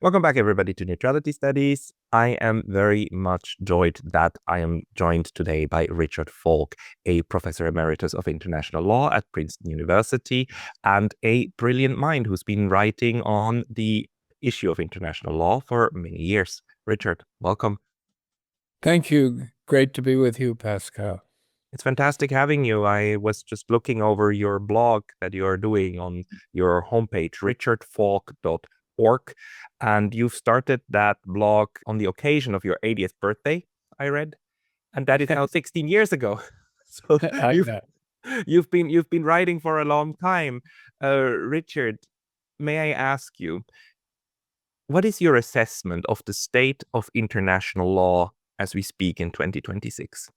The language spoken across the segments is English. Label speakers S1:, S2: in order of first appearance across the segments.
S1: Welcome back, everybody, to Neutrality Studies. I am very much joyed that I am joined today by Richard Falk, a Professor Emeritus of International Law at Princeton University and a brilliant mind who's been writing on the issue of international law for many years. Richard, welcome.
S2: Thank you. Great to be with you, Pascal.
S1: It's fantastic having you. I was just looking over your blog that you are doing on your homepage, richardfalk.org. And you've started that blog on the occasion of your 80th birthday, I read. And that is now 16 years ago. So you've been writing for a long time. Richard, may I ask you, what is your assessment of the state of international law as we speak in 2026?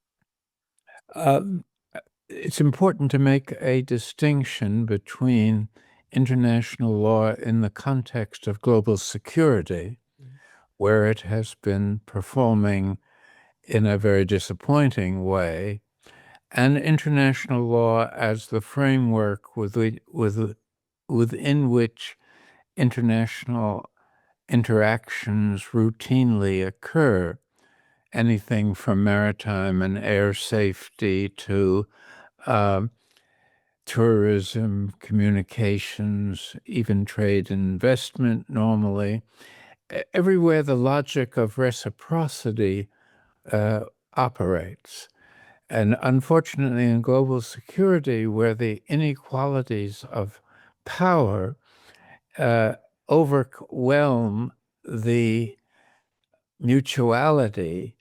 S2: It's important to make a distinction between international law in the context of global security, where it has been performing in a very disappointing way, and international law as the framework within which international interactions routinely occur. Anything from maritime and air safety to tourism, communications, even trade and investment normally. Everywhere the logic of reciprocity operates. And unfortunately, in global security, where the inequalities of power overwhelm the mutuality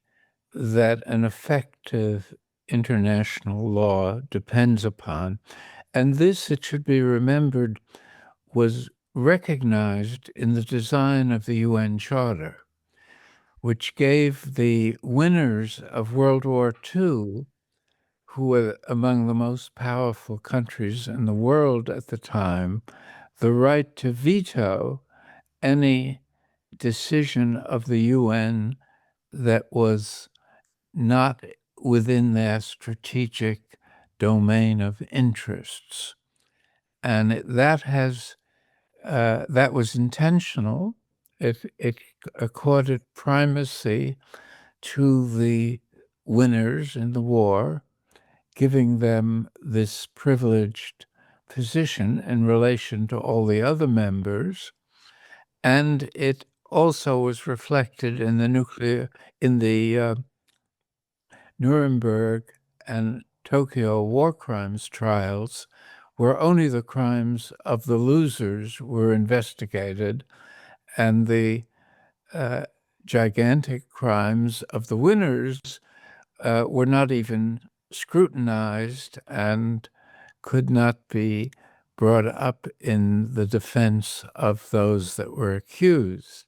S2: that an effective international law depends upon. And this, it should be remembered, was recognized in the design of the UN Charter, which gave the winners of World War II, who were among the most powerful countries in the world at the time, the right to veto any decision of the UN that was not within their strategic domain of interests. And that was intentional. It accorded primacy to the winners in the war, giving them this privileged position in relation to all the other members. And it also was reflected in the Nuremberg and Tokyo war crimes trials, where only the crimes of the losers were investigated, and the gigantic crimes of the winners were not even scrutinized and could not be brought up in the defense of those that were accused.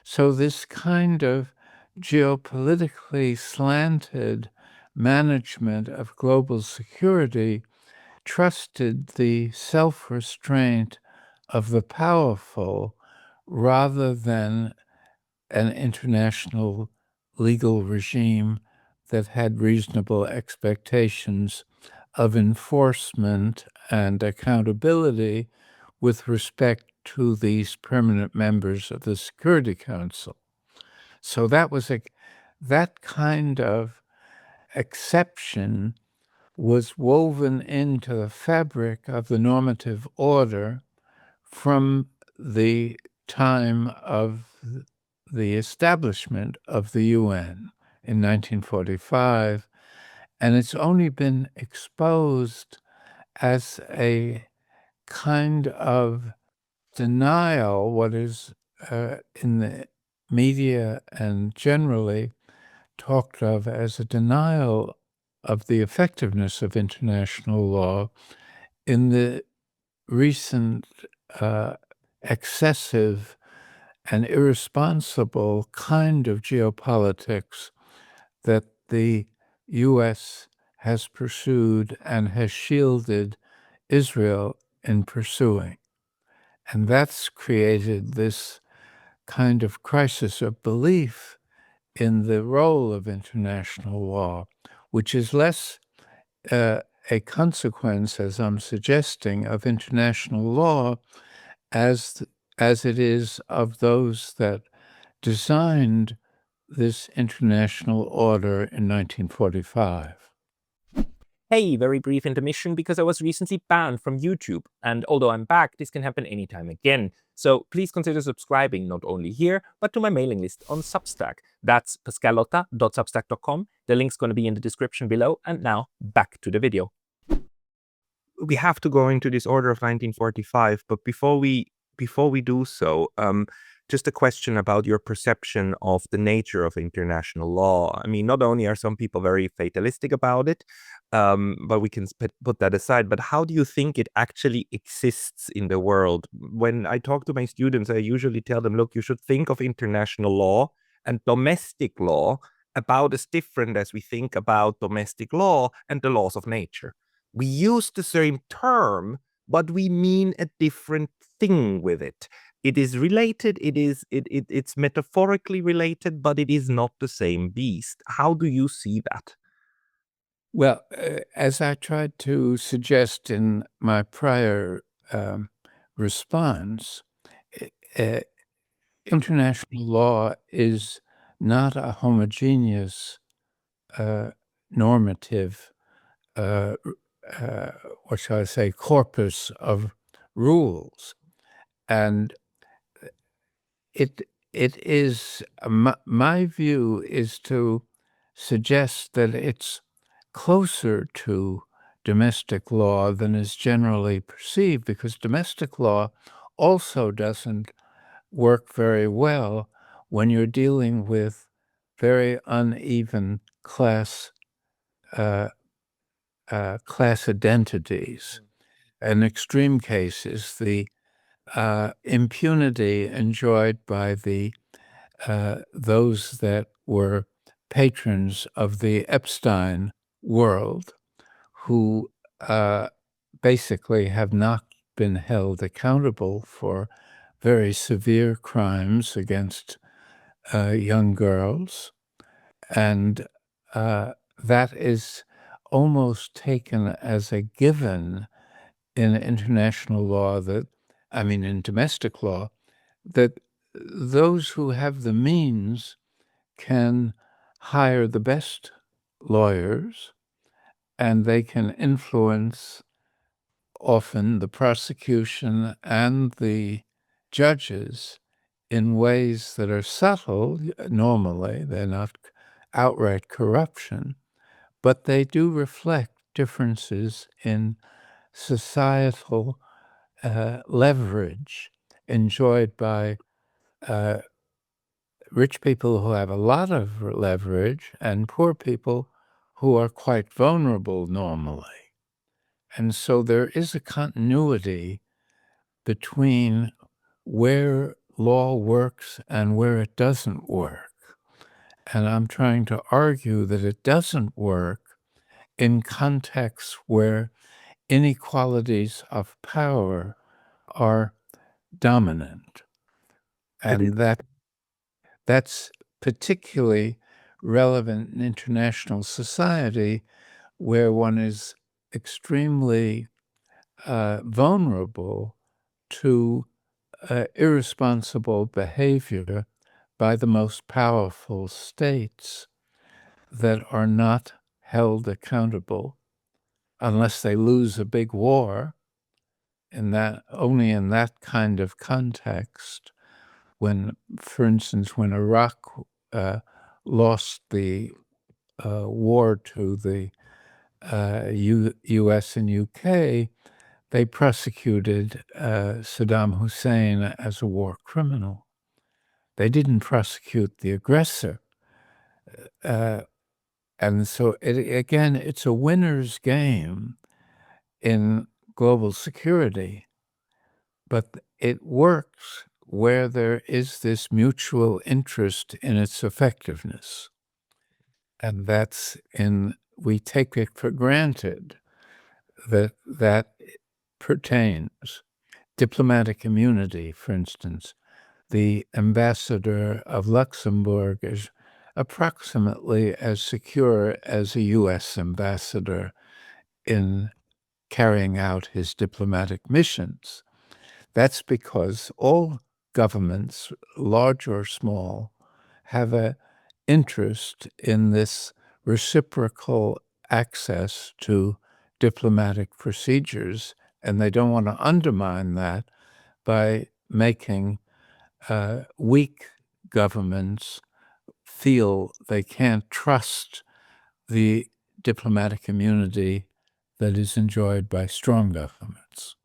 S2: So this kind of geopolitically slanted management of global security trusted the self-restraint of the powerful rather than an international legal regime that had reasonable expectations of enforcement and accountability with respect to these permanent members of the Security Council. So that kind of exception was woven into the fabric of the normative order from the time of the establishment of the UN in 1945, and it's only been exposed as a kind of denial, what is in the media and generally talked of as a denial of the effectiveness of international law in the recent excessive and irresponsible kind of geopolitics that the U.S. has pursued and has shielded Israel in pursuing. And that's created this kind of crisis of belief in the role of international law, which is less a consequence, as I'm suggesting, of international law as as it is of those that designed this international order in 1945.
S1: Hey, very brief intermission because I was recently banned from YouTube, and although I'm back, this can happen anytime again. So please consider subscribing not only here, but to my mailing list on Substack. That's pascalotta.substack.com. The link's going to be in the description below, and now back to the video. We have to go into this order of 1945, but before we do so, just a question about your perception of the nature of international law. I mean, not only are some people very fatalistic about it, but we can put that aside. But how do you think it actually exists in the world? When I talk to my students, I usually tell them, look, you should think of international law and domestic law about as different as we think about domestic law and the laws of nature. We use the same term, but we mean a different thing with it. It is related, it's metaphorically related, but it is not the same beast. How do you see that?
S2: Well, as I tried to suggest in my prior response, international law is not a homogeneous normative, what shall I say, corpus of rules. And it is, my view is to suggest that it's closer to domestic law than is generally perceived, because domestic law also doesn't work very well when you're dealing with very uneven class identities. In extreme cases, the impunity enjoyed by those that were patrons of the Epstein world, who basically have not been held accountable for very severe crimes against young girls. And that is almost taken as a given in international law, in domestic law, that those who have the means can hire the best lawyers, and they can influence often the prosecution and the judges in ways that are subtle. Normally, they're not outright corruption, but they do reflect differences in societal leverage enjoyed by rich people who have a lot of leverage and poor people who are quite vulnerable normally. And so there is a continuity between where law works and where it doesn't work. And I'm trying to argue that it doesn't work in contexts where inequalities of power are dominant. And that's particularly relevant in international society, where one is extremely vulnerable to irresponsible behavior by the most powerful states that are not held accountable unless they lose a big war. Only in that kind of context, when, for instance, when Iraq lost the war to the U.S. and U.K., they prosecuted Saddam Hussein as a war criminal. They didn't prosecute the aggressor. And so, again, it's a winner's game in global security, but it works where there is this mutual interest in its effectiveness. And we take it for granted that pertains. Diplomatic immunity, for instance. The ambassador of Luxembourg is approximately as secure as a U.S. ambassador in carrying out his diplomatic missions. That's because all governments, large or small, have an interest in this reciprocal access to diplomatic procedures, and they don't want to undermine that by making weak governments feel they can't trust the diplomatic immunity that is enjoyed by strong governments.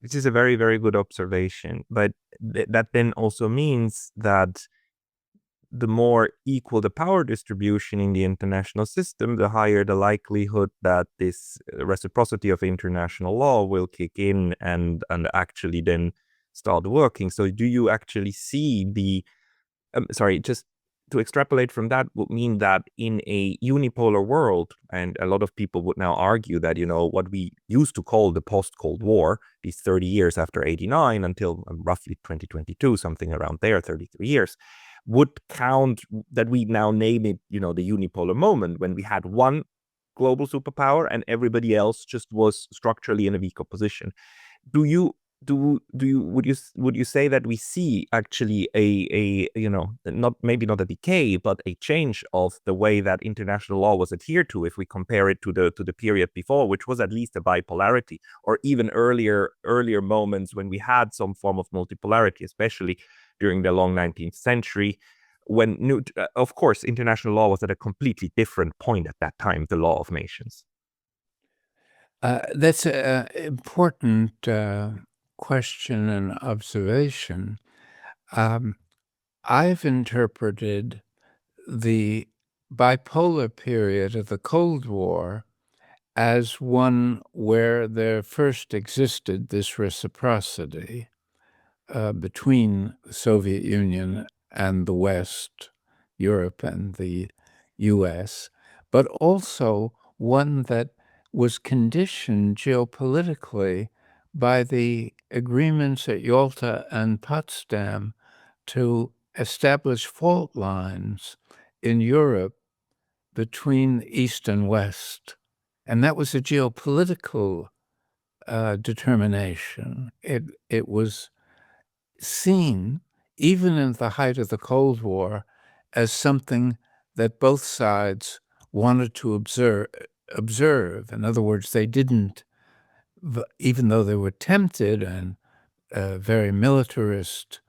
S1: This is a very, very good observation. But that then also means that the more equal the power distribution in the international system, the higher the likelihood that this reciprocity of international law will kick in and actually then start working. So do you actually see the just to extrapolate from that would mean that in a unipolar world, and a lot of people would now argue that, what we used to call the post-Cold War, these 30 years after 89 until roughly 2022, something around there, 33 years, would count that we now name it, the unipolar moment when we had one global superpower and everybody else just was structurally in a weaker position. Would you say that we see actually a not a decay, but a change of the way that international law was adhered to if we compare it to the period before, which was at least a bipolarity, or even earlier moments when we had some form of multipolarity, especially during the long 19th century, when of course international law was at a completely different point at that time, the law of nations.
S2: That's an important question and observation. I've interpreted the bipolar period of the Cold War as one where there first existed this reciprocity between the Soviet Union and the West, Europe and the US, but also one that was conditioned geopolitically by the agreements at Yalta and Potsdam to establish fault lines in Europe between East and West. And that was a geopolitical determination. It was seen, even in the height of the Cold War, as something that both sides wanted to observe. In other words, they didn't, even though they were tempted and very militarist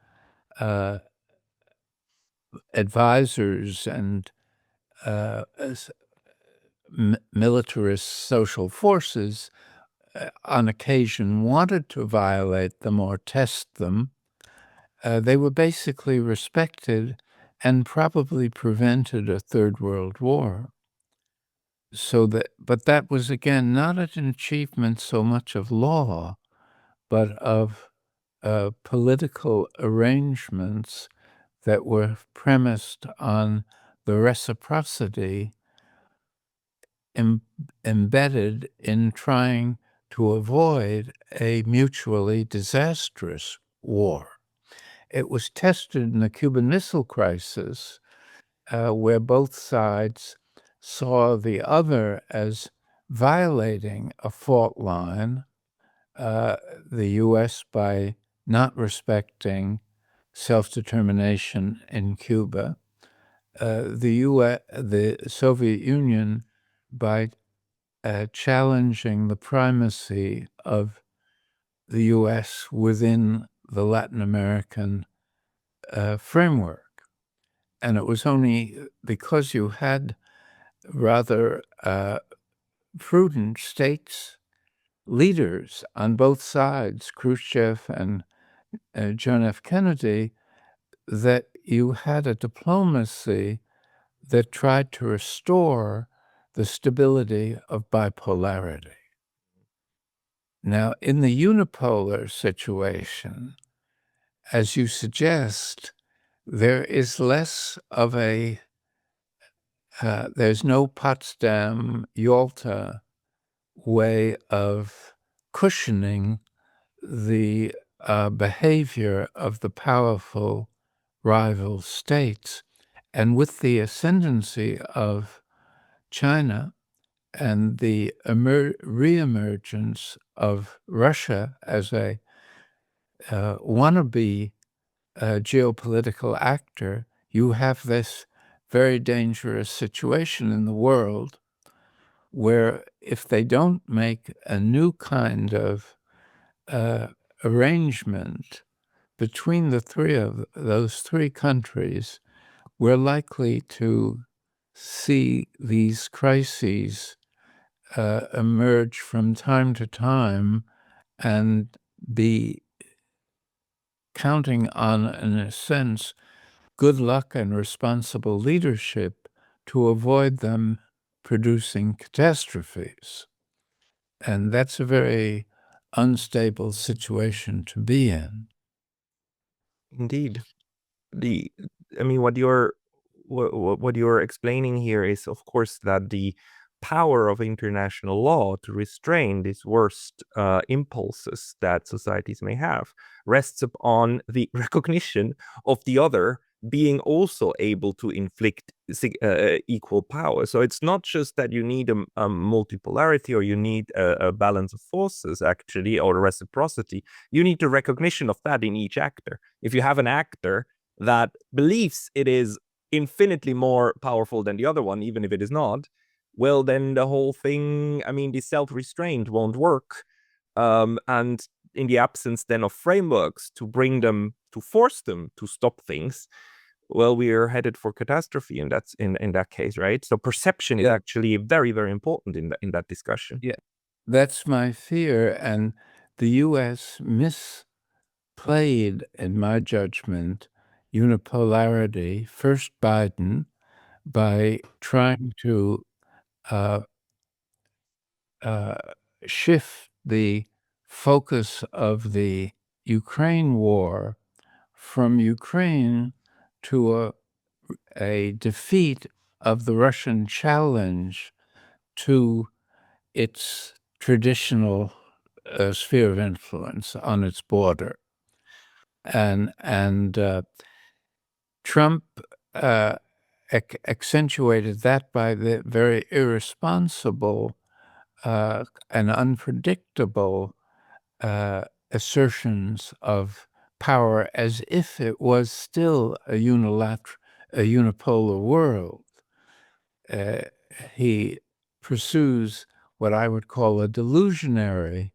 S2: advisors and militarist social forces on occasion wanted to violate them or test them, they were basically respected and probably prevented a Third World War. But that was, again, not an achievement so much of law, but of political arrangements that were premised on the reciprocity embedded in trying to avoid a mutually disastrous war. It was tested in the Cuban Missile Crisis, where both sides saw the other as violating a fault line, the U.S. by not respecting self-determination in Cuba, the Soviet Union by challenging the primacy of the U.S. within the Latin American framework. And it was only because you had rather prudent states, leaders on both sides, Khrushchev and John F. Kennedy, that you had a diplomacy that tried to restore the stability of bipolarity. Now, in the unipolar situation, as you suggest, there is less of there's no Potsdam, Yalta way of cushioning the behavior of the powerful rival states. And with the ascendancy of China and the reemergence of Russia as a wannabe geopolitical actor, you have this very dangerous situation in the world where if they don't make a new kind of arrangement between the three of those three countries, we're likely to see these crises emerge from time to time and be counting on, in a sense, good luck and responsible leadership to avoid them producing catastrophes. And that's a very unstable situation to be in.
S1: Indeed. What you're explaining here is, of course, that the power of international law to restrain these worst impulses that societies may have rests upon the recognition of the other being also able to inflict equal power. So it's not just that you need a multipolarity or you need a balance of forces, actually, or reciprocity. You need the recognition of that in each actor. If you have an actor that believes it is infinitely more powerful than the other one, even if it is not, well, then the whole thing, the self-restraint won't work. And in the absence then of frameworks to force them to stop things, well, we are headed for catastrophe, and that's in that case, right? So perception is actually very, very important in that discussion.
S2: Yeah, that's my fear, and the U.S. misplayed, in my judgment, unipolarity. First, Biden, by trying to shift the focus of the Ukraine war from Ukraine to a defeat of the Russian challenge to its traditional sphere of influence on its border. And Trump accentuated that by the very irresponsible and unpredictable assertions of power as if it was still a unipolar world. He pursues what I would call a delusionary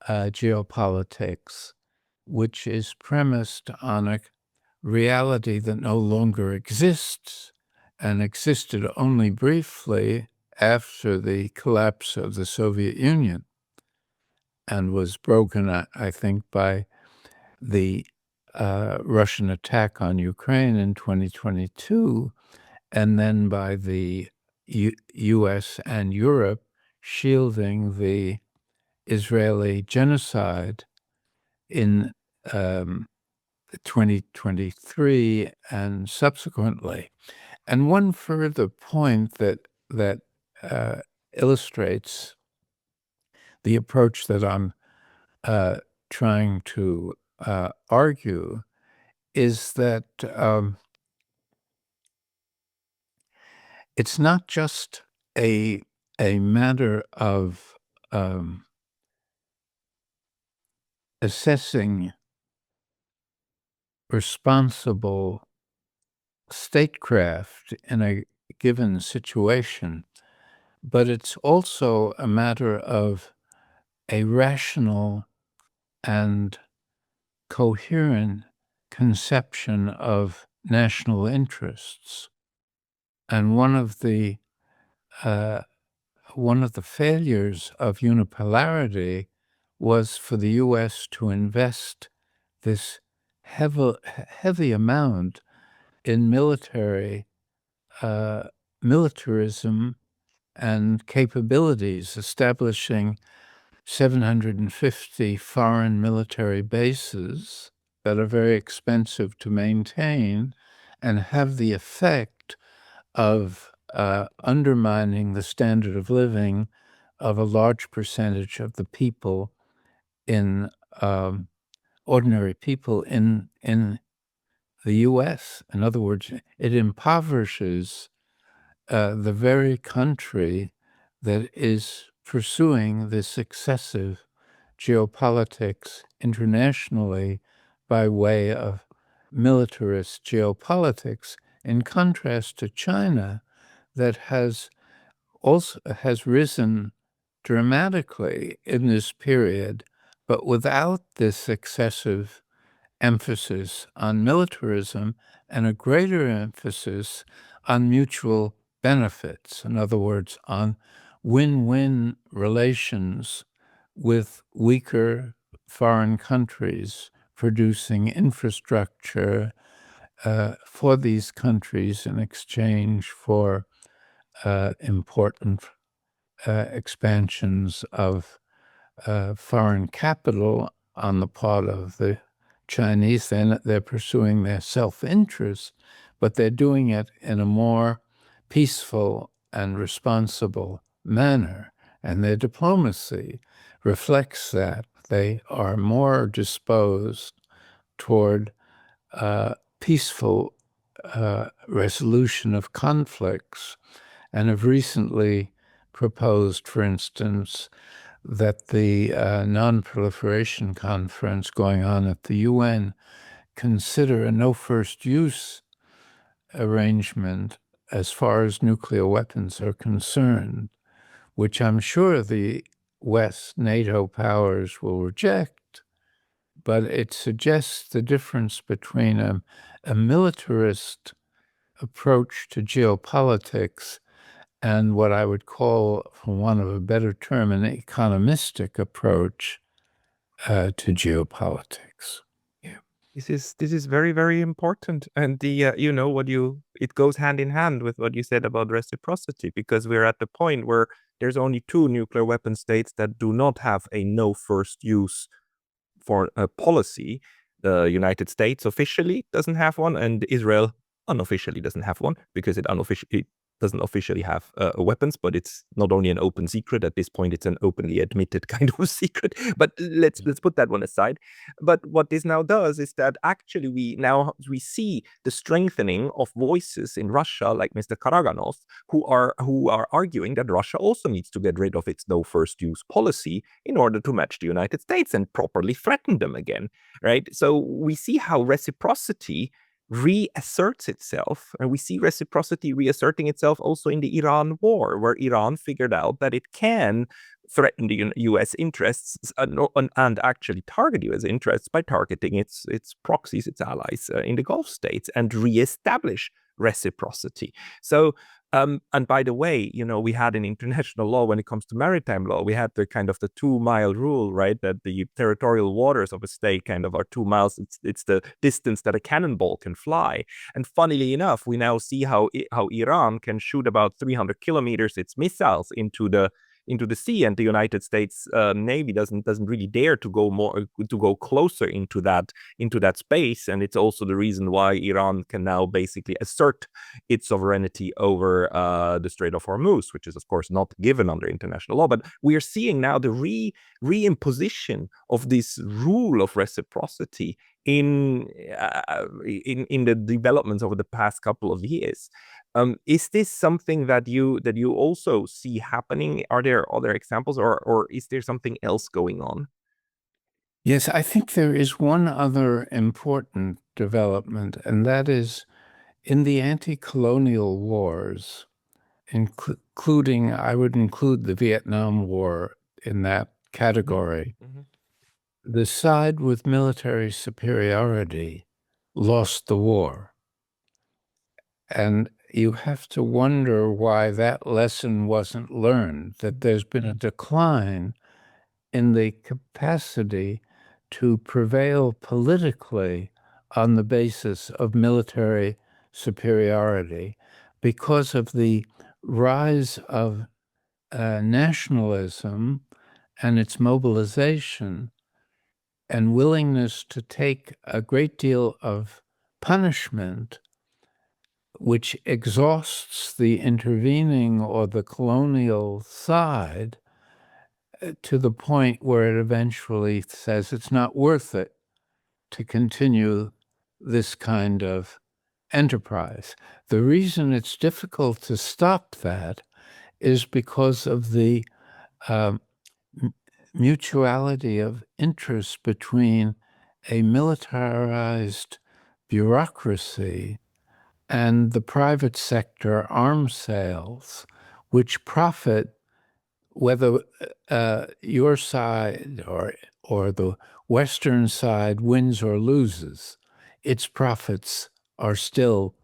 S2: geopolitics, which is premised on a reality that no longer exists and existed only briefly after the collapse of the Soviet Union and was broken, I think, by the Russian attack on Ukraine in 2022, and then by the U.S. and Europe shielding the Israeli genocide in 2023 and subsequently. And one further point that illustrates the approach that I'm trying to argue is that it's not just a matter of assessing responsible statecraft in a given situation, but it's also a matter of a rational and coherent conception of national interests. And one of the failures of unipolarity was for the U.S. to invest this heavy amount in militarism and capabilities, establishing 750 foreign military bases that are very expensive to maintain and have the effect of undermining the standard of living of a large percentage of the people ordinary people in the U.S. In other words, it impoverishes the very country that is pursuing this excessive geopolitics internationally by way of militarist geopolitics, in contrast to China, that has risen dramatically in this period, but without this excessive emphasis on militarism and a greater emphasis on mutual benefits. In other words, on win-win relations with weaker foreign countries producing infrastructure for these countries in exchange for important expansions of foreign capital on the part of the Chinese. They're pursuing their self-interest, but they're doing it in a more peaceful and responsible manner. And their diplomacy reflects that. They are more disposed toward peaceful resolution of conflicts, and have recently proposed, for instance, that the Non-Proliferation Conference going on at the UN consider a no first use arrangement as far as nuclear weapons are concerned, which I'm sure the West NATO powers will reject, but it suggests the difference between a militarist approach to geopolitics and what I would call, for want of a better term, an economistic approach to geopolitics. Yeah.
S1: This is very, very important. And it goes hand in hand with what you said about reciprocity, because we're at the point where there's only two nuclear weapon states that do not have a no first use for a policy. The United States officially doesn't have one, and Israel unofficially doesn't have one, because it doesn't officially have weapons, but it's not only an open secret at this point, it's an openly admitted kind of secret. But let's put that one aside. But what this now does is that actually we see the strengthening of voices in Russia, like Mr. Karaganov, who are arguing that Russia also needs to get rid of its no first use policy in order to match the United States and properly threaten them again, right? So we see how reciprocity reasserts itself, and we see reciprocity reasserting itself also in the Iran war, where Iran figured out that it can threaten the U.S. interests and actually target U.S. interests by targeting its proxies, its allies in the Gulf states, and reestablish reciprocity. So, and by the way, we had in international law, when it comes to maritime law, we had the kind of the 2-mile rule, right? That the territorial waters of a state kind of are 2 miles. It's the distance that a cannonball can fly. And funnily enough, we now see how Iran can shoot about 300 kilometers its missiles into the sea, and the United States Navy doesn't really dare to go closer into that space. And it's also the reason why Iran can now basically assert its sovereignty over the Strait of Hormuz, which is of course not given under international law. But we are seeing now the reimposition of this rule of reciprocity in the developments over the past couple of years. Is this something that you also see happening? Are there other examples, or is there something else going on?
S2: Yes, I think there is one other important development, and that is in the anti-colonial wars, including, I would include the Vietnam War in that category.
S1: Mm-hmm.
S2: The side with military superiority lost the war. And you have to wonder why that lesson wasn't learned, that there's been a decline in the capacity to prevail politically on the basis of military superiority because of the rise of nationalism and its mobilization and willingness to take a great deal of punishment, which exhausts the intervening or the colonial side to the point where it eventually says it's not worth it to continue this kind of enterprise. The reason it's difficult to stop that is because of the mutuality of interest between a militarized bureaucracy and the private sector arms sales, which profit whether your side or the Western side wins or loses, its profits are still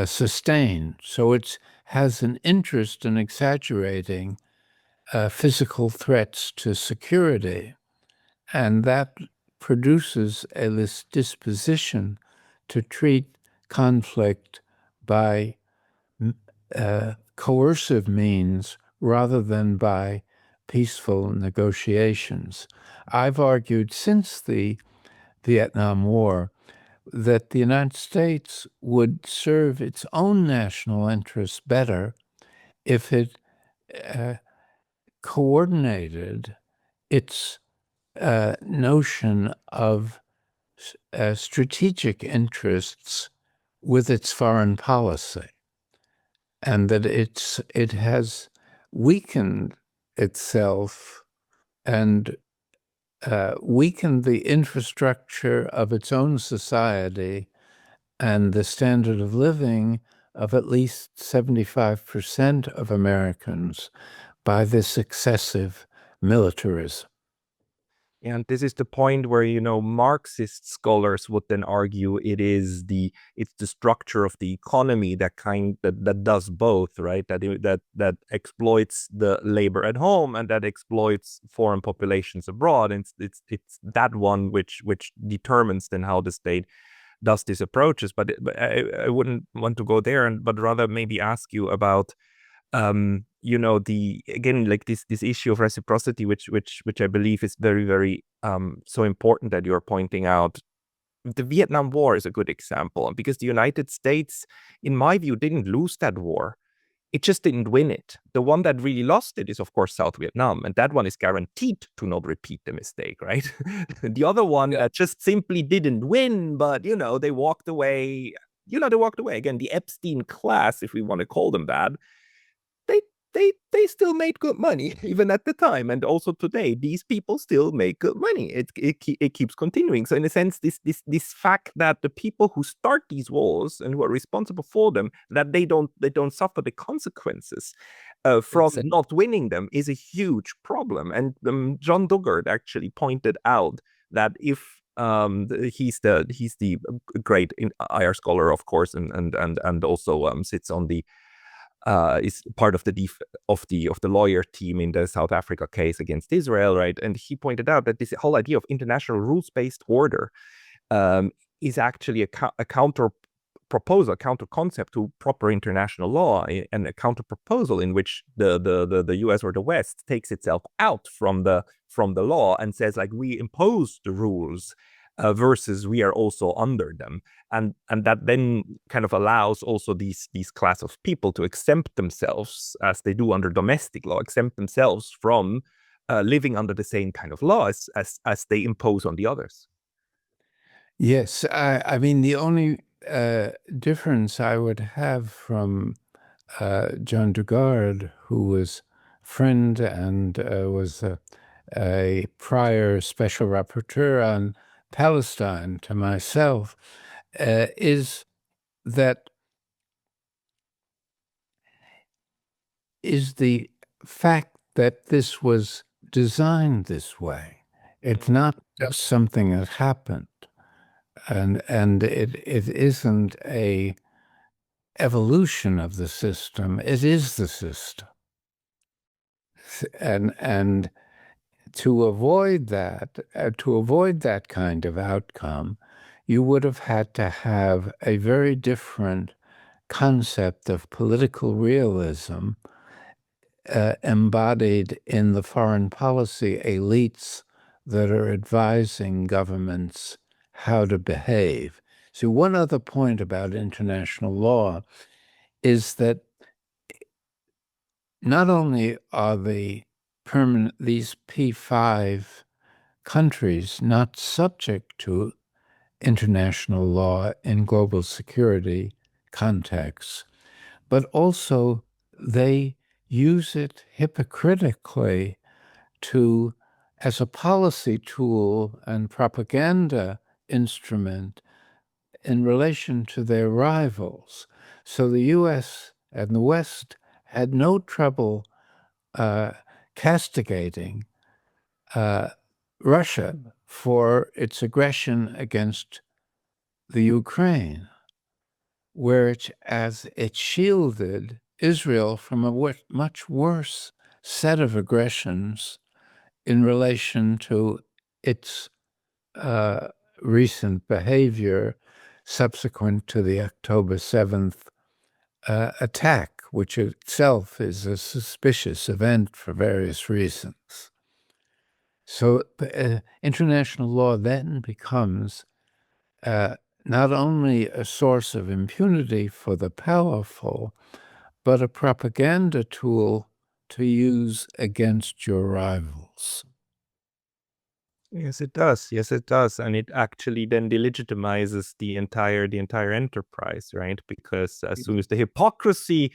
S2: sustained. So it has an interest in exaggerating physical threats to security. And that produces this disposition to treat conflict by coercive means rather than by peaceful negotiations. I've argued since the Vietnam War that the United States would serve its own national interests better if it coordinated its notion of strategic interests with its foreign policy, and that it has weakened itself and weakened the infrastructure of its own society and the standard of living of at least 75% of Americans by this excessive militarism.
S1: And this is the point where, Marxist scholars would then argue it's the structure of the economy that does both, right? That exploits the labor at home and that exploits foreign populations abroad. And it's that one which determines then how the state does these approaches. But I wouldn't want to go there, but rather maybe ask you about this issue of reciprocity, which I believe is very, very so important that you're pointing out. The Vietnam War is a good example, because the United States, in my view, didn't lose that war. It just didn't win it. The one that really lost it is, of course, South Vietnam, and that one is guaranteed to not repeat the mistake, right? The other one that just simply didn't win, but they walked away. They walked away again. The Epstein class, if we want to call them that, they still made good money even at the time, and also today these people still make good money. It keeps continuing. So in a sense, this fact that the people who start these wars and who are responsible for them, that they don't suffer the consequences from not winning them, is a huge problem. And John Dugard actually pointed out that if he's the great IR scholar, of course, and also sits on the is part of the lawyer team in the South Africa case against Israel, right? And he pointed out that this whole idea of international rules-based order is actually a counter concept to proper international law, and a counter proposal in which the US or the West takes itself out from the law and says, like, we impose the rules versus we are also under them. And that then kind of allows also these class of people to exempt themselves, as they do under domestic law, exempt themselves from living under the same kind of laws as they impose on the others.
S2: Yes, I mean, the only difference I would have from John Dugard, who was friend and was a prior special rapporteur on Palestine to myself, is the fact that this was designed this way. It's not just something that happened, and it isn't a evolution of the system. It is the system, and to avoid that kind of outcome, you would have had to have a very different concept of political realism embodied in the foreign policy elites that are advising governments how to behave. So one other point about international law is that not only are these P5 countries not subject to international law in global security contexts, but also they use it hypocritically to as a policy tool and propaganda instrument in relation to their rivals. So the U.S. and the West had no trouble castigating Russia for its aggression against the Ukraine, whereas it shielded Israel from a much worse set of aggressions in relation to its recent behavior subsequent to the October 7th attack, which itself is a suspicious event for various reasons. So international law then becomes not only a source of impunity for the powerful, but a propaganda tool to use against your rivals.
S1: Yes, it does. Yes, it does. And it actually then delegitimizes the entire enterprise, right? Because as soon as the hypocrisy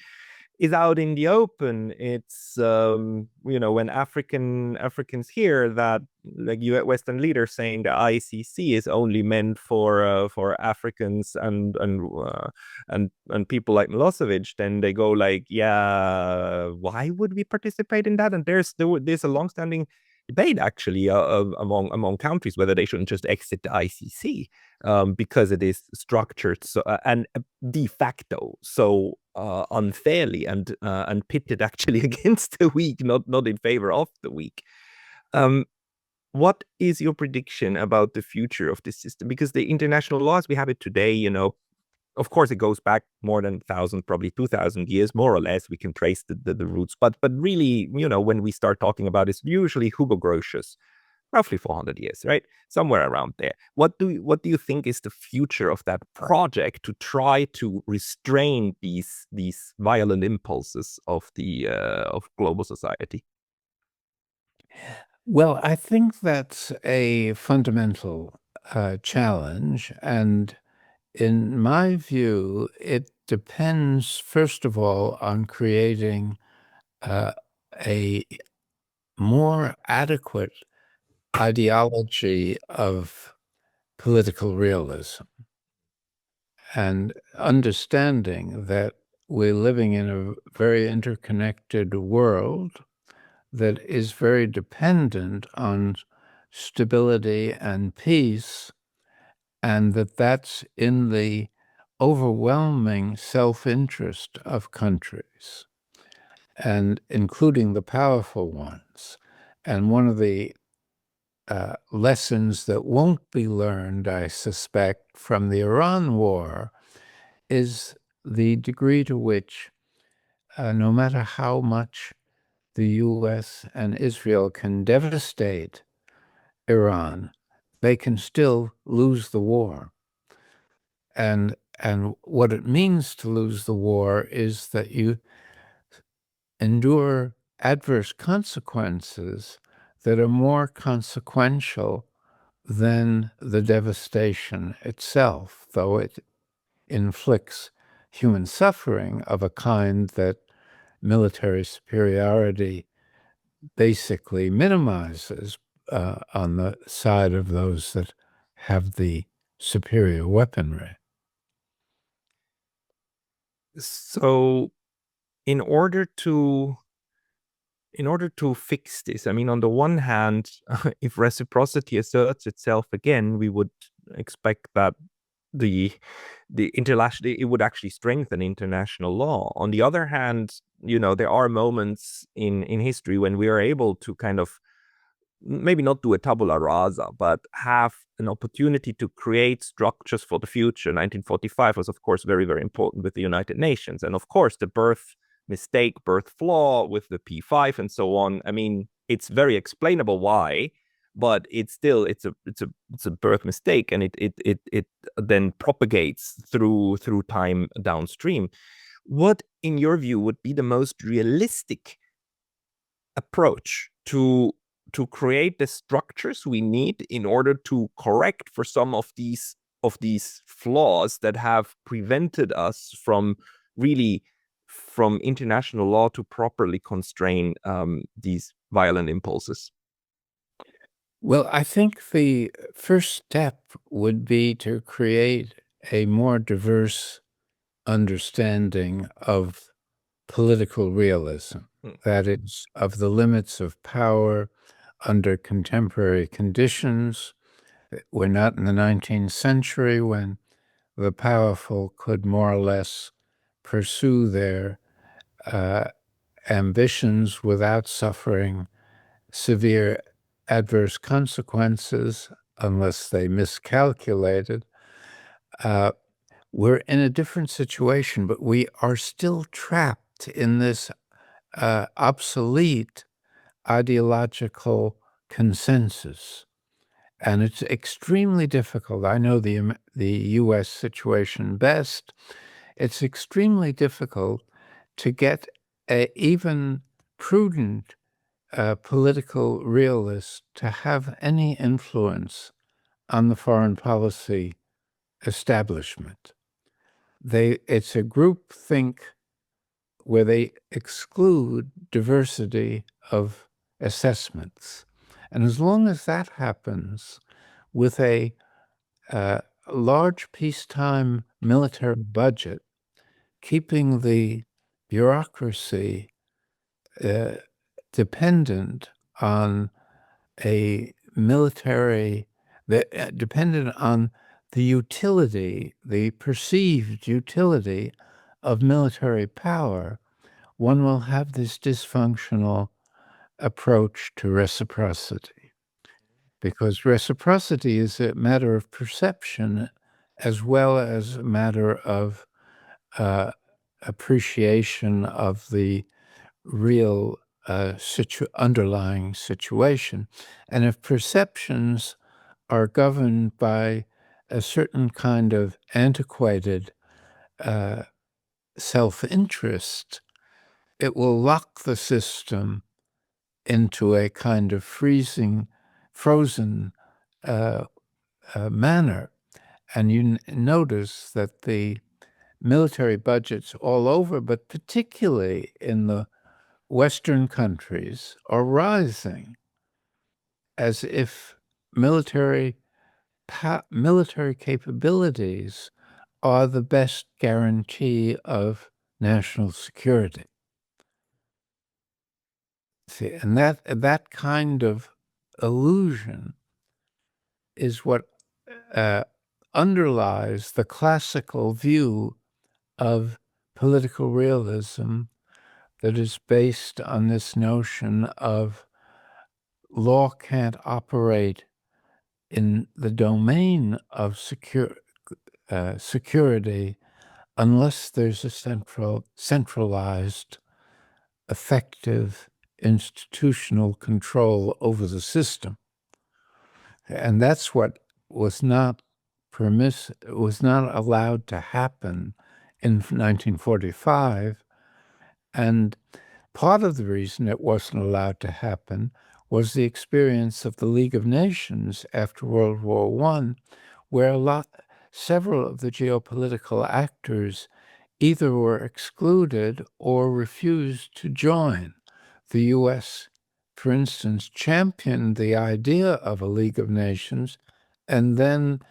S1: is out in the open, it's when Africans hear that, like, Western leaders saying the ICC is only meant for Africans and people like Milosevic, then they go like, yeah, why would we participate in that? And there's a longstanding debate actually among countries whether they shouldn't just exit the ICC, because it is structured so and de facto so unfairly and pitted actually against the weak, not in favor of the weak. What is your prediction about the future of this system? Because the international law as we have it today, of course, it goes back more than 1,000, probably 2,000 years, more or less. We can trace the roots. But really, when we start talking about it, usually Hugo Grotius, roughly 400 years, right? Somewhere around there. What do you think is the future of that project to try to restrain these violent impulses of of global society?
S2: Well, I think that's a fundamental challenge. And in my view, it depends, first of all, on creating a more adequate ideology of political realism and understanding that we're living in a very interconnected world that is very dependent on stability and peace, and that's in the overwhelming self-interest of countries, and including the powerful ones. And one of the lessons that won't be learned, I suspect, from the Iran war is the degree to which, no matter how much the U.S. and Israel can devastate Iran, they can still lose the war. And what it means to lose the war is that you endure adverse consequences that are more consequential than the devastation itself, though it inflicts human suffering of a kind that military superiority basically minimizes on the side of those that have the superior weaponry.
S1: So in order to fix this, I mean, on the one hand, if reciprocity asserts itself again, we would expect that the international, it would actually strengthen international law. On the other hand, there are moments in history when we are able to kind of maybe not do a tabula rasa, but have an opportunity to create structures for the future. 1945 was, of course, very, very important with the United Nations. And of course, the birth flaw with the P5 and so on. I mean, it's very explainable why, but it's a birth mistake, and it then propagates through time downstream. What, in your view, would be the most realistic approach to create the structures we need in order to correct for some of these flaws that have prevented us from international law to properly constrain these violent impulses?
S2: Well, I think the first step would be to create a more diverse understanding of political realism,
S1: Mm.
S2: that is, of the limits of power under contemporary conditions. We're not in the 19th century when the powerful could more or less pursue their ambitions without suffering severe adverse consequences unless they miscalculated. We're in a different situation, but we are still trapped in this obsolete ideological consensus. And it's extremely difficult. I know the U.S. situation best. It's extremely difficult to get even prudent political realists to have any influence on the foreign policy establishment. It's a group think where they exclude diversity of assessments. And as long as that happens with a large peacetime military budget, keeping the bureaucracy dependent on a military, dependent on the utility, the perceived utility of military power, one will have this dysfunctional approach to reciprocity. Because reciprocity is a matter of perception as well as a matter of appreciation of the real underlying situation. And if perceptions are governed by a certain kind of antiquated self-interest, it will lock the system into a kind of frozen manner. And you notice that the military budgets all over, but particularly in the Western countries, are rising as if military capabilities are the best guarantee of national security. See, and that kind of illusion is what underlies the classical view of political realism that is based on this notion of law can't operate in the domain of security unless there's a centralized, effective institutional control over the system. And that's what was not allowed to happen in 1945. And part of the reason it wasn't allowed to happen was the experience of the League of Nations after World War I, where several of the geopolitical actors either were excluded or refused to join. The U.S., for instance, championed the idea of a League of Nations and then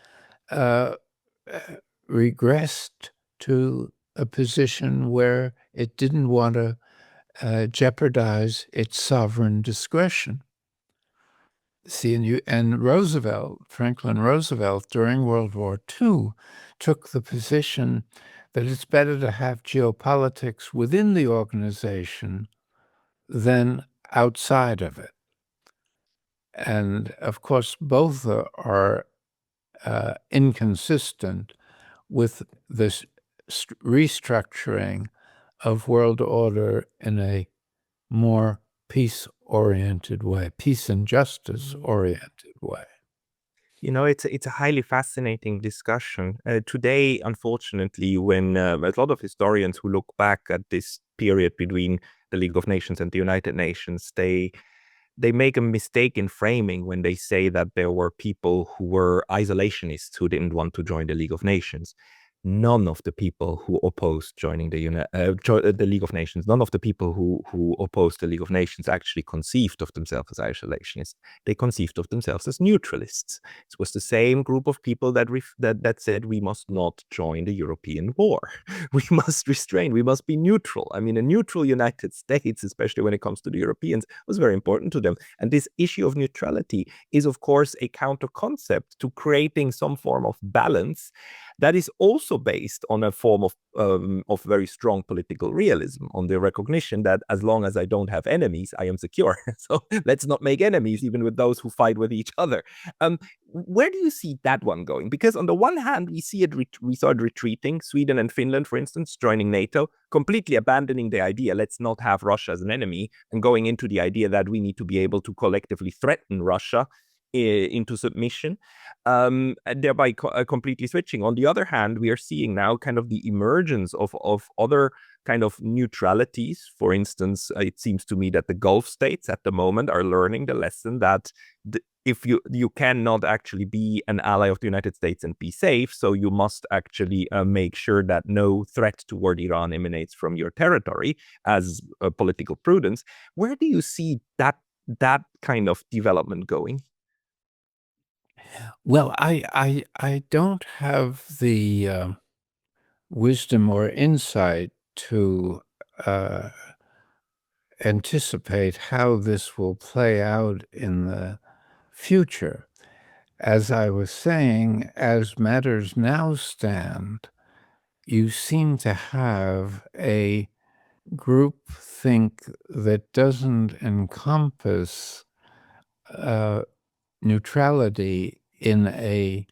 S2: regressed to a position where it didn't want to jeopardize its sovereign discretion. See, and Franklin Roosevelt, during World War II, took the position that it's better to have geopolitics within the organization than outside of it. And of course, both are inconsistent with this restructuring of world order in a more peace-oriented way, peace and justice-oriented way.
S1: You know, it's a highly fascinating discussion. Today, unfortunately, when a lot of historians who look back at this period between the League of Nations and the United Nations, they make a mistake in framing when they say that there were people who were isolationists who didn't want to join the League of Nations. none of the people who opposed joining the League of Nations, none of the people who opposed the League of Nations actually conceived of themselves as isolationists. They conceived of themselves as neutralists. It was the same group of people that said we must not join the European war. We must restrain. We must be neutral. I mean, a neutral United States, especially when it comes to the Europeans, was very important to them. And this issue of neutrality is, of course, a counter concept to creating some form of balance that is also based on a form of very strong political realism, on the recognition that as long as I don't have enemies, I am secure. So let's not make enemies, even with those who fight with each other. Where do you see that one going? Because on the one hand, we saw it retreating. Sweden and Finland, for instance, joining NATO, completely abandoning the idea, let's not have Russia as an enemy, and going into the idea that we need to be able to collectively threaten Russia into submission, and thereby completely switching. On the other hand, we are seeing now kind of the emergence of other kind of neutralities. For instance, it seems to me that the Gulf states at the moment are learning the lesson that if you cannot actually be an ally of the United States and be safe, so you must actually make sure that no threat toward Iran emanates from your territory as political prudence. Where do you see that kind of development going?
S2: Well, I don't have the wisdom or insight to anticipate how this will play out in the future. As I was saying, as matters now stand, you seem to have a group think that doesn't encompass neutrality in a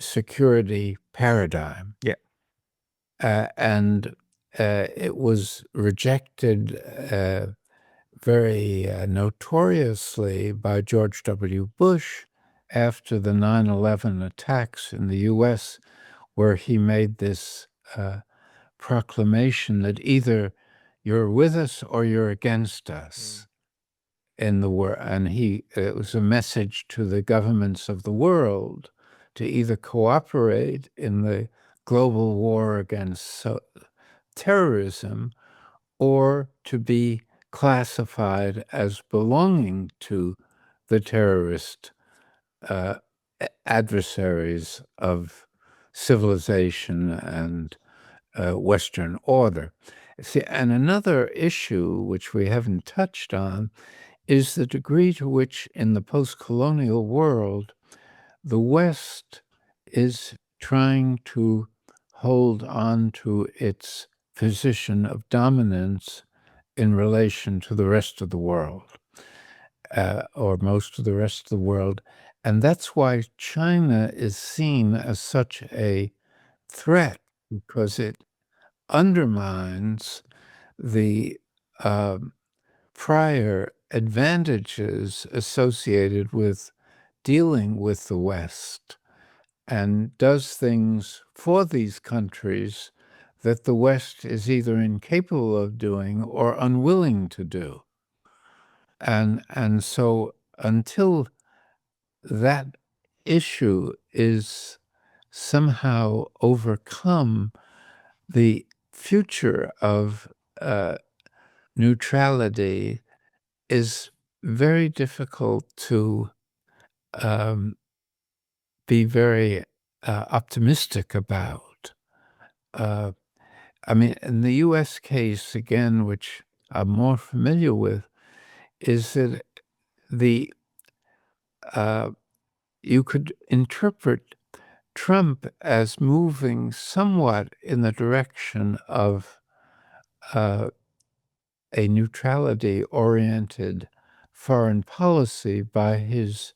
S2: security paradigm.
S1: Yeah.
S2: And it was rejected very notoriously by George W. Bush after the 9/11 attacks in the U.S., where he made this proclamation that either you're with us or you're against us in the war. And it was a message to the governments of the world to either cooperate in the global war against terrorism or to be classified as belonging to the terrorist adversaries of civilization and Western order. See, and another issue which we haven't touched on is the degree to which in the post-colonial world, the West is trying to hold on to its position of dominance in relation to the rest of the world, or most of the rest of the world. And that's why China is seen as such a threat, because it undermines the prior advantages associated with dealing with the West and does things for these countries that the West is either incapable of doing or unwilling to do. And so until that issue is somehow overcome, the future of neutrality is very difficult to be very optimistic about. I mean, in the U.S. case, again, which I'm more familiar with, is that you could interpret Trump as moving somewhat in the direction of a neutrality-oriented foreign policy by his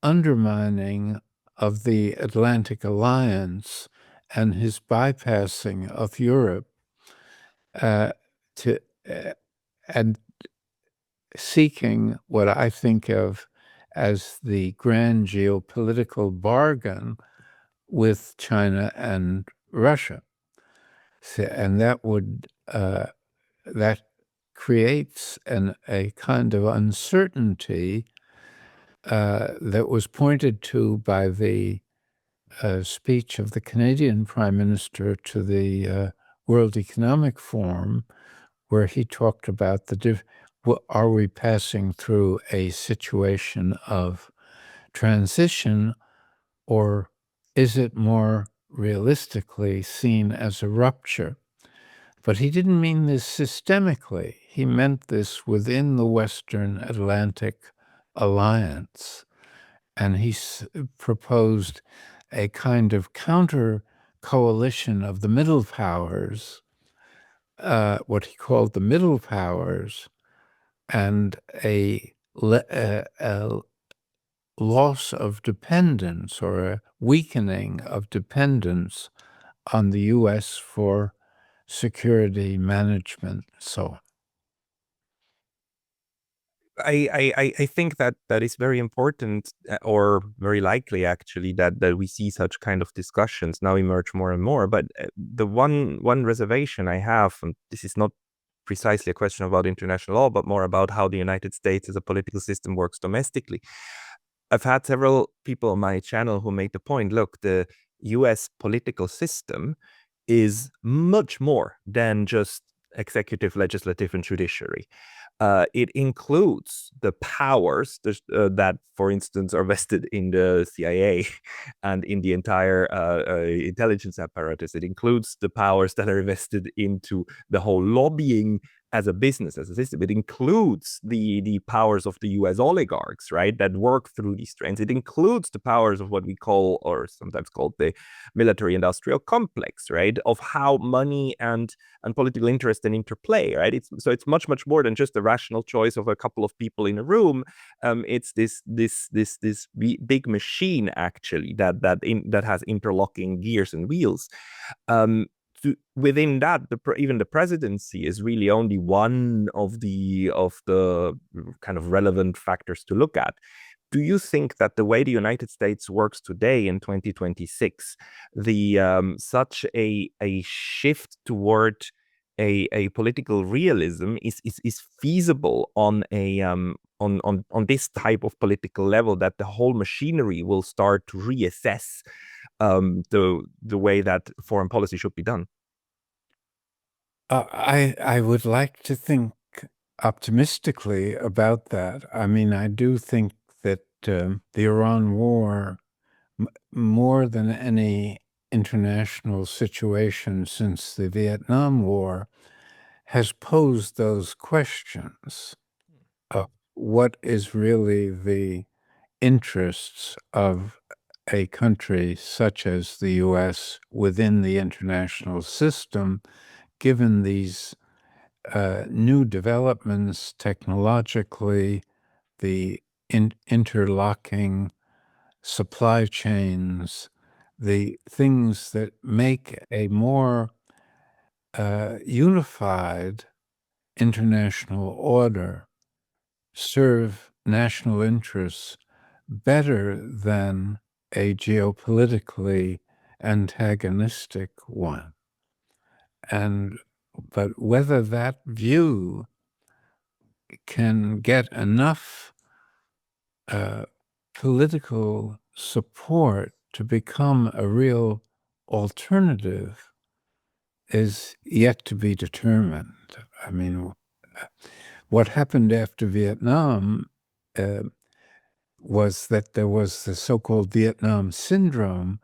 S2: undermining of the Atlantic Alliance and his bypassing of Europe to and seeking what I think of as the grand geopolitical bargain with China and Russia. And that would that creates a kind of uncertainty that was pointed to by the speech of the Canadian Prime Minister to the World Economic Forum, where he talked about are we passing through a situation of transition, or is it more realistically seen as a rupture? But he didn't mean this systemically. He meant this within the Western Atlantic Alliance. And he proposed a kind of counter coalition of the middle powers, what he called the middle powers, and a loss of dependence or a weakening of dependence on the U.S. for security management. So
S1: I think that is very important, or very likely actually, that we see such kind of discussions now emerge more and more. But the one reservation I have, and this is not precisely a question about international law, but more about how the United States as a political system works domestically. I've had several people on my channel who made the point, look, the US political system is much more than just executive, legislative, and judiciary. It includes the powers that, for instance, are vested in the CIA and in the entire intelligence apparatus. It includes the powers that are vested into the whole lobbying as a business, as a system. It includes the powers of the US oligarchs, right, that work through these trends. It includes the powers of what we call, or sometimes called, the military-industrial complex, right, of how money and political interest then interplay, right? It's much more than just a rational choice of a couple of people in a room. It's this big machine actually that has interlocking gears and wheels. Within that, even the presidency is really only one of the kind of relevant factors to look at. Do you think that the way the United States works today in 2026, such a shift toward a political realism is feasible on on this type of political level, that the whole machinery will start to reassess the way that foreign policy should be done?
S2: I would like to think optimistically about that. I mean, I do think that the Iran war, more than any international situation since the Vietnam War, has posed those questions of what is really the interests of a country such as the U.S. within the international system, given these new developments technologically, the interlocking supply chains, the things that make a more unified international order serve national interests better than a geopolitically antagonistic one. But whether that view can get enough political support to become a real alternative is yet to be determined. I mean, what happened after Vietnam was that there was the so-called Vietnam syndrome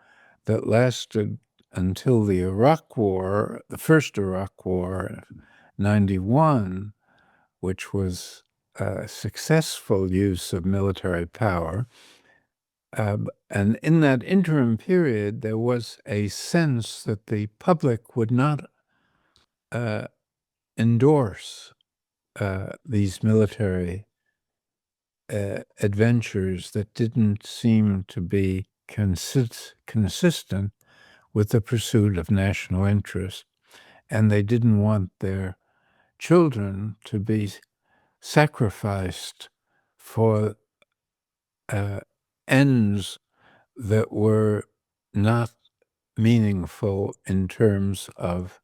S2: that lasted until the Iraq War, the first Iraq War, 91, which was a successful use of military power. And in that interim period, there was a sense that the public would not endorse these military adventures that didn't seem to be consistent with the pursuit of national interest. And they didn't want their children to be sacrificed for ends that were not meaningful in terms of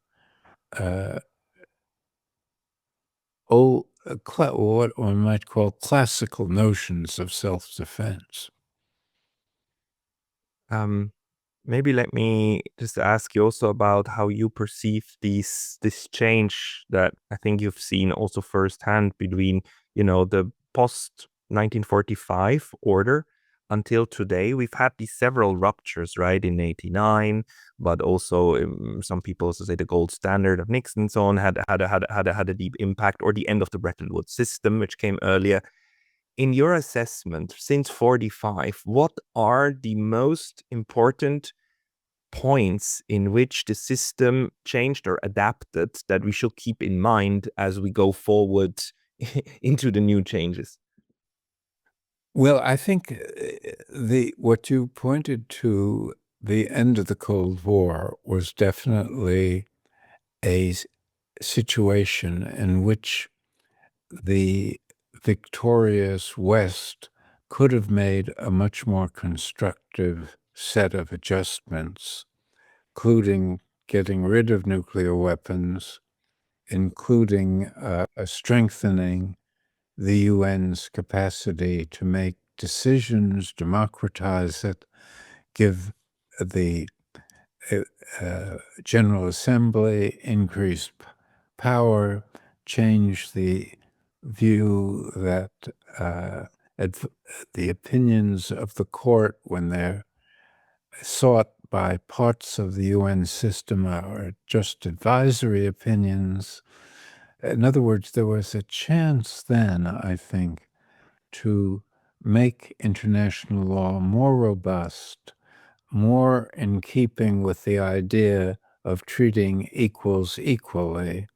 S2: what one might call classical notions of self-defense.
S1: Maybe let me just ask you also about how you perceive this change that I think you've seen also firsthand between, the post 1945 order until today. We've had these several ruptures, right, in 89, but also some people also say the gold standard of Nixon and so on had a deep impact, or the end of the Bretton Woods system, which came earlier. In your assessment, since 45, what are the most important points in which the system changed or adapted that we should keep in mind as we go forward into the new changes?
S2: Well, I think what you pointed to, the end of the Cold War, was definitely a situation in which the victorious West could have made a much more constructive set of adjustments, including getting rid of nuclear weapons, including strengthening the UN's capacity to make decisions, democratize it, give the General Assembly increased power, change the view that the opinions of the court, when they're sought by parts of the UN system, are just advisory opinions. In other words, there was a chance then, I think, to make international law more robust, more in keeping with the idea of treating equals equally,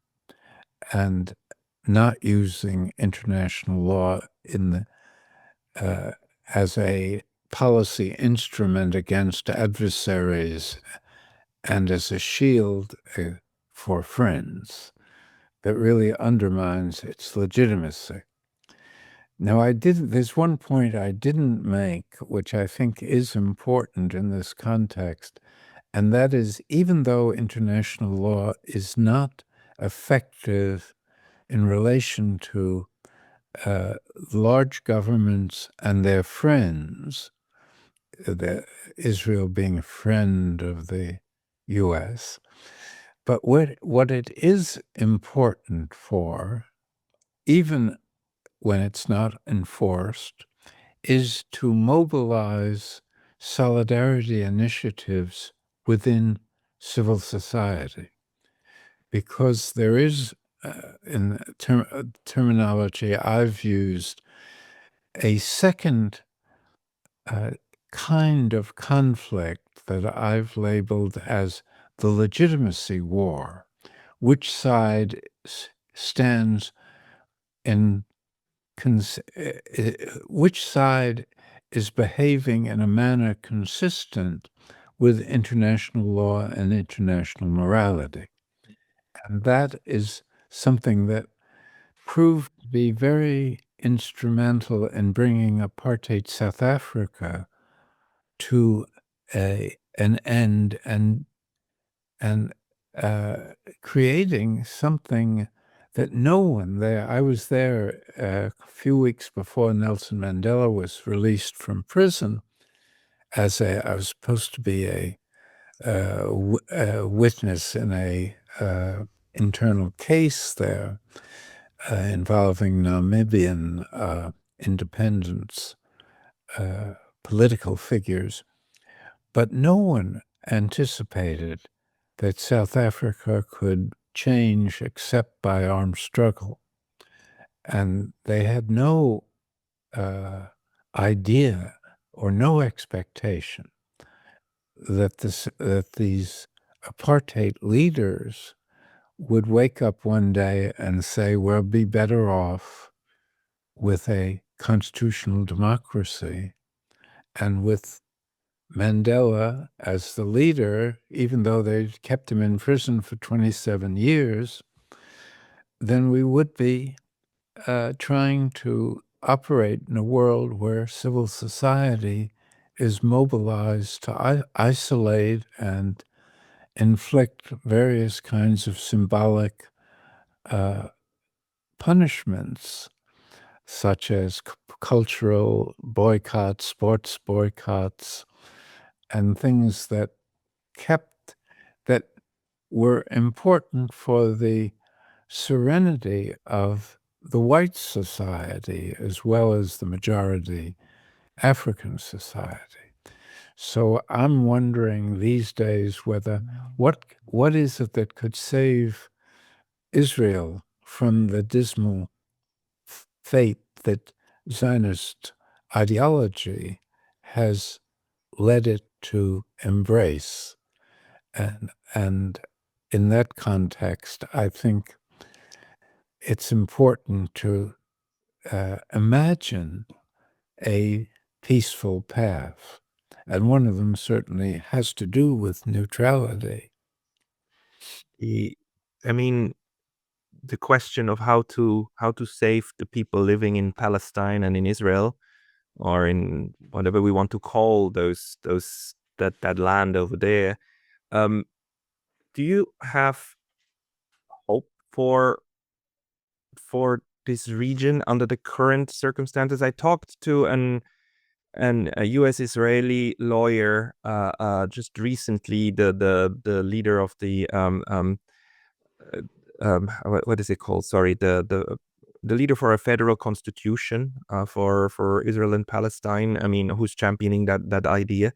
S2: and not using international law as a policy instrument against adversaries and as a shield for friends that really undermines its legitimacy. Now, there's one point I didn't make, which I think is important in this context, and that is, even though international law is not effective in relation to large governments and their friends, Israel being a friend of the U.S., but what it is important for, even when it's not enforced, is to mobilize solidarity initiatives within civil society. Because there is, in terminology I've used, a second kind of conflict that I've labeled as the legitimacy war. Which side stands in which side is behaving in a manner consistent with international law and international morality. And that is something that proved to be very instrumental in bringing apartheid South Africa to an end and creating something that no one there. I was there a few weeks before Nelson Mandela was released from prison. I was supposed to be a witness in a internal case there involving Namibian independence political figures. But no one anticipated that South Africa could change except by armed struggle. And they had no idea or no expectation that these apartheid leaders would wake up one day and say, we'll be better off with a constitutional democracy. And with Mandela as the leader, even though they kept him in prison for 27 years, then we would be trying to operate in a world where civil society is mobilized to isolate and inflict various kinds of symbolic punishments, such as cultural boycotts, sports boycotts, and things that kept, that were important for the serenity of the white society as well as the majority African society. So I'm wondering these days whether what is it that could save Israel from the dismal fate that Zionist ideology has led it to embrace. And in that context, I think it's important to imagine a peaceful path. And one of them certainly has to do with neutrality.
S1: I mean, the question of how to save the people living in Palestine and in Israel, or in whatever we want to call that land over there. Do you have hope for this region under the current circumstances? I talked to a U.S. Israeli lawyer just recently, the leader of the what is it called? Sorry, the leader for a federal constitution for Israel and Palestine. I mean, who's championing that idea?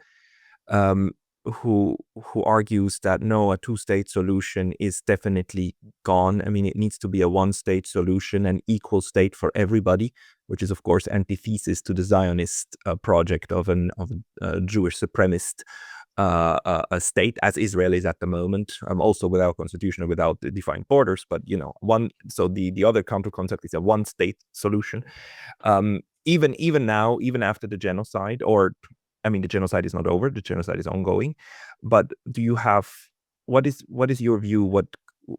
S1: Um, who argues that no, a two-state solution is definitely gone. I mean, it needs to be a one-state solution, an equal state for everybody, which is of course antithesis to the Zionist project of a Jewish supremacist a state, as Israel is at the moment, also without constitution, without defined borders. But so the other counter concept is a one-state solution. Even now, even after the genocide, or I mean, the genocide is not over, the genocide is ongoing. But do you have what is your view?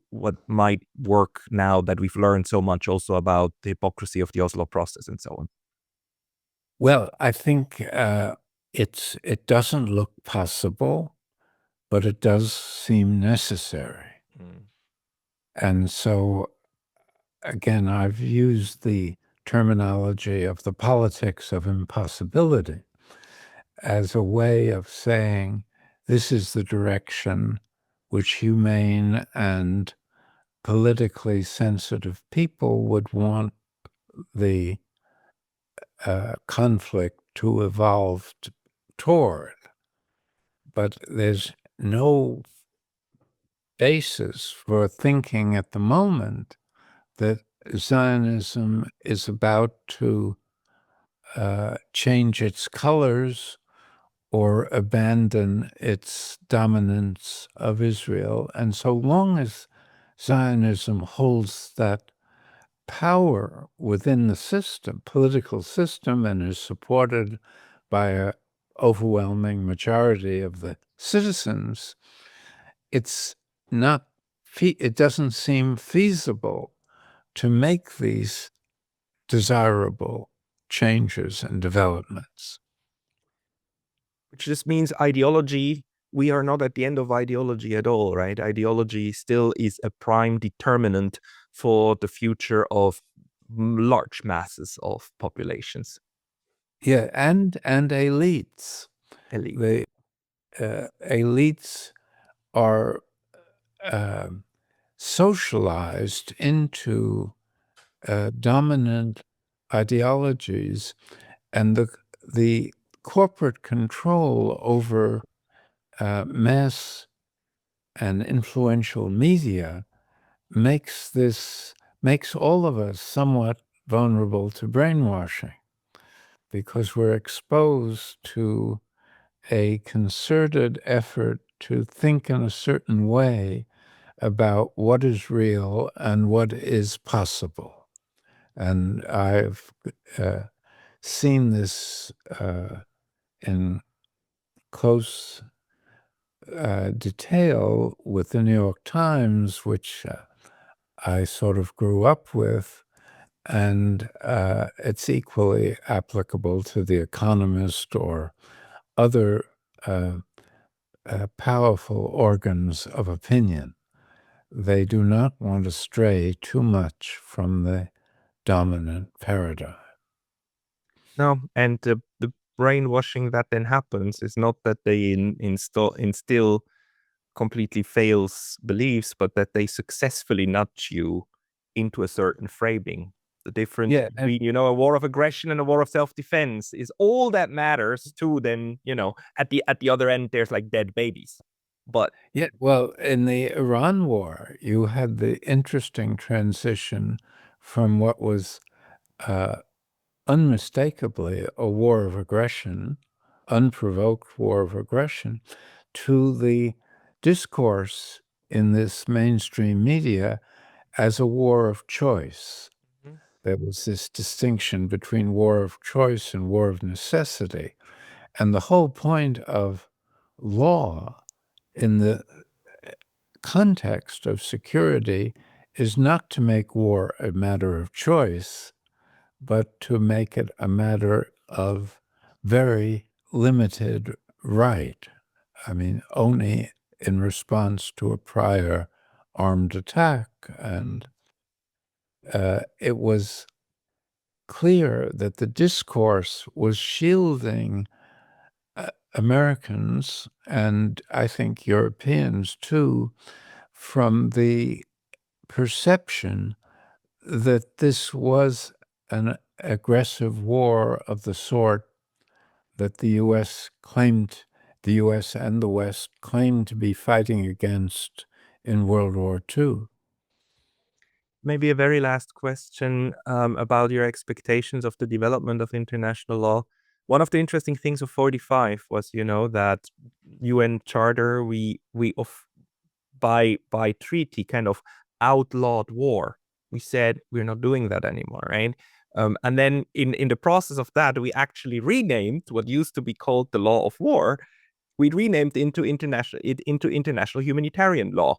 S1: What might work now that we've learned so much also about the hypocrisy of the Oslo process and so on?
S2: Well, I think it doesn't look possible, but it does seem necessary. And so, again, I've used the terminology of the politics of impossibility as a way of saying this is the direction which humane and politically sensitive people would want the conflict to evolve toward. But there's no basis for thinking at the moment that Zionism is about to change its colors or abandon its dominance of Israel. And so long as Zionism holds that power within the system, political system, and is supported by an overwhelming majority of the citizens, it doesn't seem feasible to make these desirable changes and developments.
S1: Which just means ideology, we are not at the end of ideology at all, right? Ideology still is a prime determinant for the future of large masses of populations.
S2: Yeah, and elites.
S1: Elite.
S2: The elites are socialized into dominant ideologies, and the corporate control over mass and influential media makes all of us somewhat vulnerable to brainwashing, because we're exposed to a concerted effort to think in a certain way about what is real and what is possible. And I've seen this in close detail with the New York Times, which I sort of grew up with, and it's equally applicable to The Economist or other powerful organs of opinion. They do not want to stray too much from the dominant paradigm.
S1: No, and the brainwashing that then happens is not that they instill completely fails beliefs, but that they successfully nudge you into a certain framing. The difference between, a war of aggression and a war of self-defense is all that matters too. Then, at the other end, there's like dead babies. But
S2: well, in the Iran war, you had the interesting transition from what was unmistakably a war of aggression, unprovoked war of aggression, to the discourse in this mainstream media as a war of choice. There was this distinction between war of choice and war of necessity. And the whole point of law in the context of security is not to make war a matter of choice, but to make it a matter of very limited right. I mean, only in response to a prior armed attack. And it was clear that the discourse was shielding Americans, and I think Europeans too, from the perception that this was an aggressive war of the sort that the U.S. and the West claimed to be fighting against in World War II.
S1: Maybe a very last question about your expectations of the development of international law. One of the interesting things of 45 was, that UN Charter, we by treaty kind of outlawed war. We said we're not doing that anymore, right? And then in the process of that, we actually renamed what used to be called the law of war. We renamed into international humanitarian law,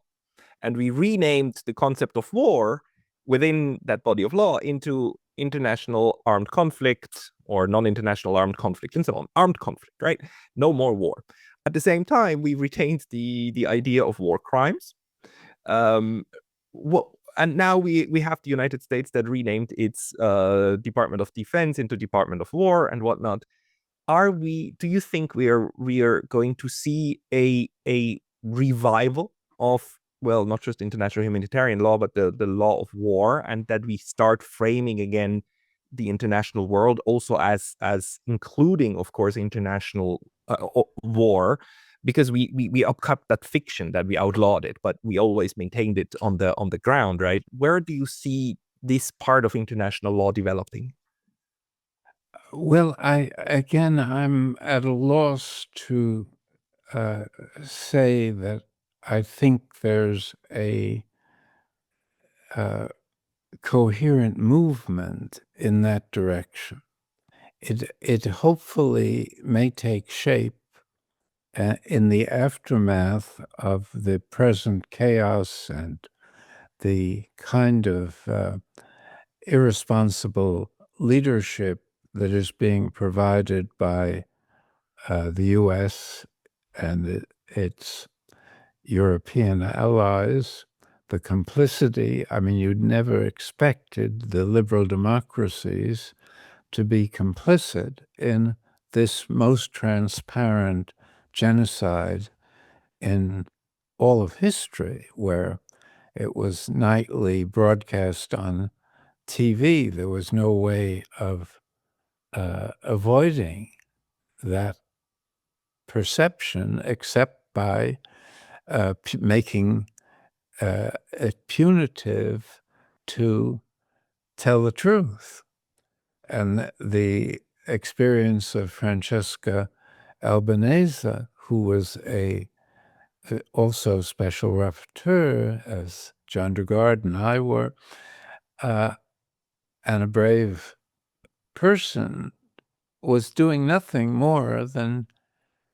S1: and we renamed the concept of war within that body of law into international armed conflict or non-international armed conflict and so on. Armed conflict, right? No more war. At the same time, we retained the idea of war crimes. And now we have the United States that renamed its Department of Defense into Department of War and whatnot. Do you think we are going to see a revival of, well, not just international humanitarian law, but the law of war, and that we start framing again the international world also as including, of course, international war, because we upcut that fiction that we outlawed it, but we always maintained it on the ground, right? Where do you see this part of international law developing?
S2: Well, I'm at a loss to say that I think there's a coherent movement in that direction. It hopefully may take shape in the aftermath of the present chaos and the kind of irresponsible leadership that is being provided by the U.S. and its European allies, the complicity. I mean, you'd never expected the liberal democracies to be complicit in this most transparent genocide in all of history, where it was nightly broadcast on TV. There was no way of avoiding that perception except by making it punitive to tell the truth. And the experience of Francesca Albanese, who was also special rapporteur, as John Dugard and I were, and a brave person, was doing nothing more than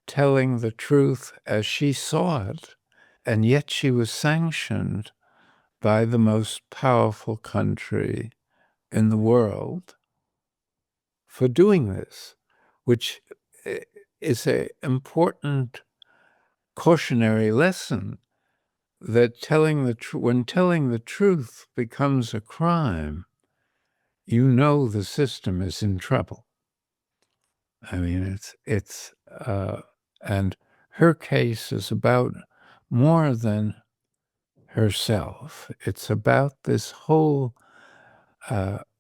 S2: telling the truth as she saw it, and yet she was sanctioned by the most powerful country in the world for doing this, which is an important cautionary lesson that when telling the truth becomes a crime, you know the system is in trouble. I mean, and her case is about more than herself. It's about this whole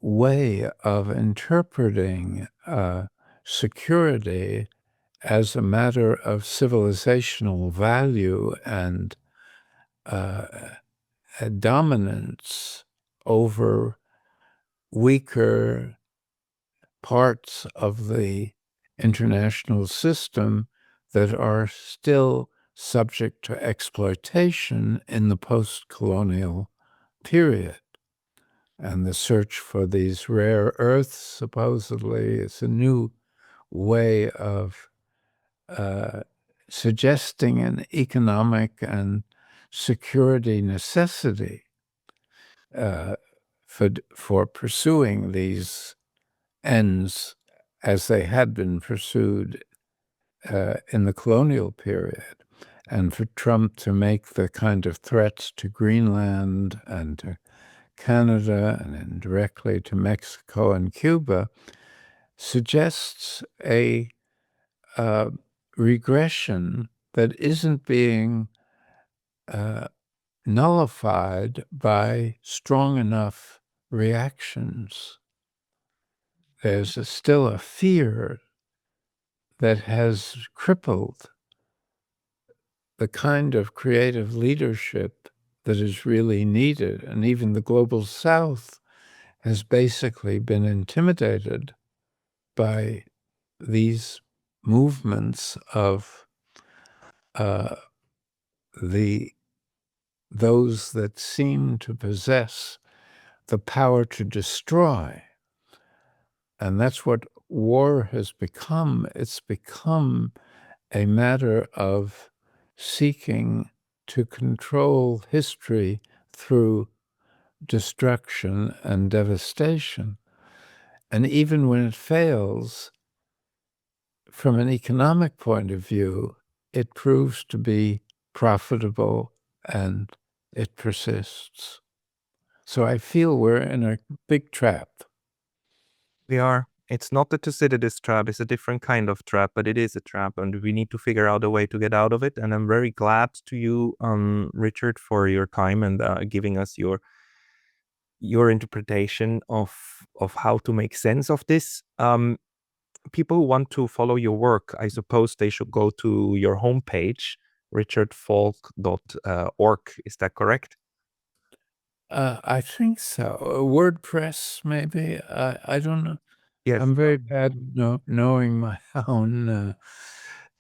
S2: way of interpreting security as a matter of civilizational value and a dominance over weaker parts of the international system that are still subject to exploitation in the post-colonial period. And the search for these rare earths, supposedly, is a new way of suggesting an economic and security necessity for pursuing these ends as they had been pursued in the colonial period. And for Trump to make the kind of threats to Greenland and to Canada and indirectly to Mexico and Cuba suggests a regression that isn't being nullified by strong enough reactions. There's still a fear that has crippled the kind of creative leadership that is really needed. And even the global South has basically been intimidated by these movements of those that seem to possess the power to destroy. And that's what war has become. It's become a matter of seeking to control history through destruction and devastation. And even when it fails, from an economic point of view, it proves to be profitable and it persists. So I feel we're in a big trap.
S1: We are. It's not the Thucydides trap, it's a different kind of trap, but it is a trap, and we need to figure out a way to get out of it. And I'm very glad to you, Richard, for your time and giving us your interpretation of how to make sense of this. People who want to follow your work, I suppose they should go to your homepage, richardfalk.org. Is that correct?
S2: I think so. WordPress, maybe. I don't know.
S1: Yes.
S2: I'm very bad knowing my own.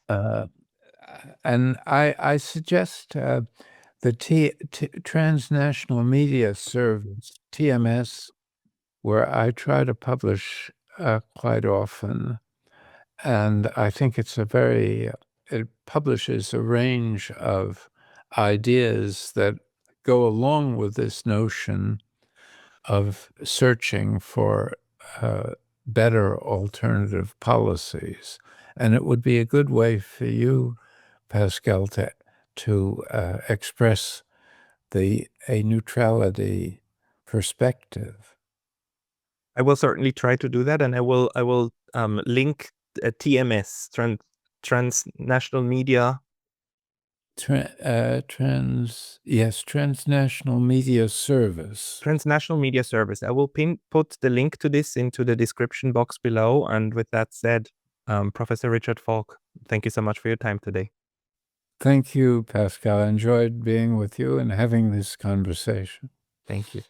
S2: And I suggest the Transnational Media Service, TMS, where I try to publish quite often. And I think it publishes a range of ideas that go along with this notion of searching for better alternative policies. And it would be a good way for you, Pascal, to express a neutrality perspective.
S1: I will certainly try to do that, and I will link TMS, Transnational Media.
S2: Transnational Media Service.
S1: Transnational Media Service. I will put the link to this into the description box below. And with that said, Professor Richard Falk, thank you so much for your time today.
S2: Thank you, Pascal. I enjoyed being with you and having this conversation.
S1: Thank you.